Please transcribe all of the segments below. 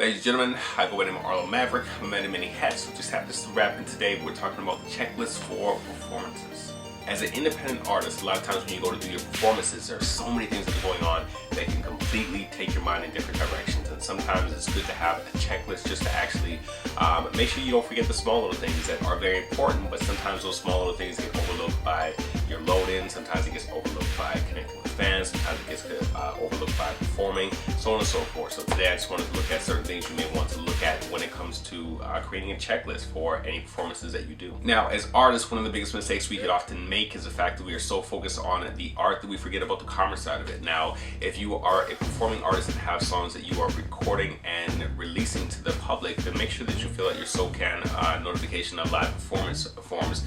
Ladies and gentlemen, I go by the name of Arlo Maverick. I'm many hats, so just happens to rap, and today we're talking about the checklist for performances. As an independent artist, a lot of times when you go to do your performances, there are so many things that are going on that can completely take your mind in different directions. And sometimes it's good to have a checklist just to actually make sure you don't forget the small little things that are very important, but sometimes those small little things get overlooked by your load-in, sometimes it gets overlooked by connecting with fans, sometimes it gets overlooked by performing, so on and so forth. So today I just wanted to look at certain things you may want to look at when it comes to creating a checklist for any performances that you do. Now, as artists, one of the biggest mistakes we could often make is the fact that we are so focused on the art that we forget about the commerce side of it. Now, if you are a performing artist and have songs that you are recording and releasing to the public, then make sure that you fill out your SOCAN notification of live performance forms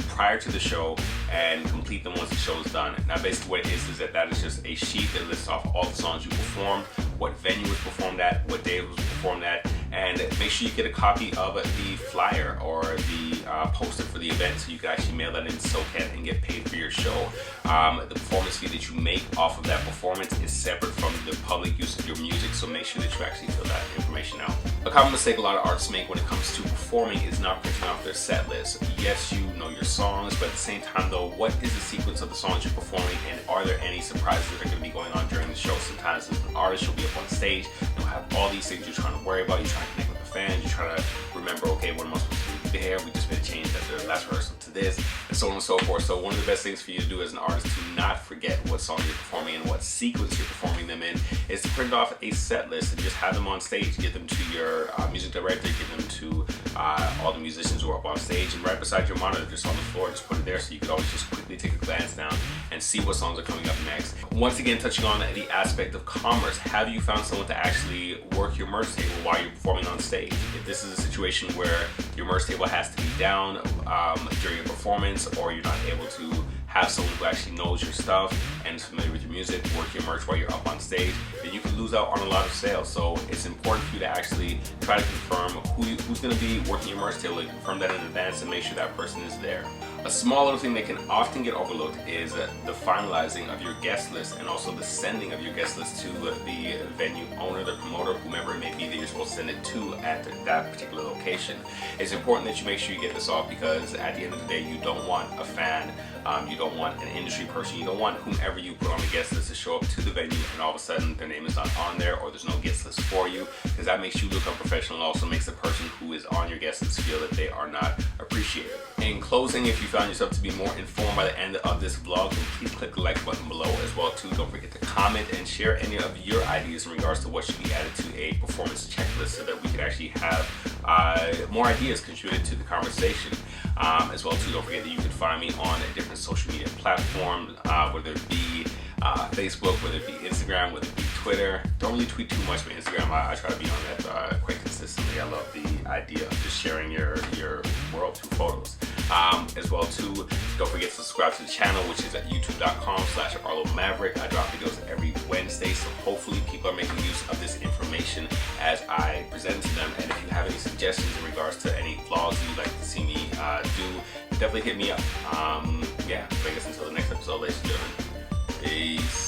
prior to the show and complete them once the show is done. Now, basically what it is that is just a sheet that lists off all the songs you performed, what venue was performed at, what day it was performed at, and make sure you get a copy of the flyer or the poster for the event so you can actually mail that in to SOCAN and get paid for your show. The performance fee that you make off of that performance is separate from the public use of your music, so make sure that you actually fill that information out. A common mistake a lot of artists make when it comes to performing is not printing off their set list. Yes, you know your songs, but at the same time though, what is the sequence of the songs you're performing, and are there any surprises that are going to be going on during the show? Sometimes as an artist, you'll be up on stage, you'll have all these things you're trying to worry about, you're trying to connect with the fans, you're trying to remember, okay, what am I supposed to do there? We just made a change at the last rehearsal to this, and so on and so forth. So one of the best things for you to do as an artist to not forget what song you're performing and what sequence you're performing them in is to print off a set list and just have them on stage. Give them to your music director, give them to all the musicians who are up on stage, and right beside your monitor, just on the floor, just put it there so you can always just quickly take a glance down and see what songs are coming up next. Once again, touching on the aspect of commerce, have you found someone to actually work your merch table while you're performing on stage? If this is a situation where your merch table has to be down during your performance, or you're not able to have someone who actually knows your stuff and is familiar with your music work your merch while you're up on stage, then you can lose out on a lot of sales. So it's important for you to actually try to confirm who's going to be working your merch table, confirm that in advance and make sure that person is there. A small little thing that can often get overlooked is the finalizing of your guest list and also the sending of your guest list to the venue owner, the promoter, whomever it may be that you're supposed to send it to at that particular location. It's important that you make sure you get this off, because at the end of the day, you don't want a fan, you don't want an industry person, you don't want whomever you put on the guest list to show up to the venue and all of a sudden their name is not on there or there's no guest list for you, because that makes you look unprofessional and also makes the person who is on your guest list feel that they are not appreciated. In closing, if you found yourself to be more informed by the end of this vlog, then please click the like button below as well too. Don't forget to comment and share any of your ideas in regards to what should be added to a performance checklist so that we can actually have more ideas contributed to the conversation. As well too, don't forget that you can find me on a different social media platform, whether it be Facebook, whether it be Instagram, whether it be Twitter. Don't really tweet too much on Instagram. I try to be on that quite consistently. I love the idea of just sharing your world through photos. As well too, don't forget to subscribe to the channel, which is at youtube.com/Arlo Maverick. I drop videos every Wednesday, so hopefully people are making use of this information as I present it to them. And if you have any suggestions in regards to any vlogs you'd like to see me do, definitely hit me up. Yeah, I guess until the next episode, ladies and gentlemen, peace.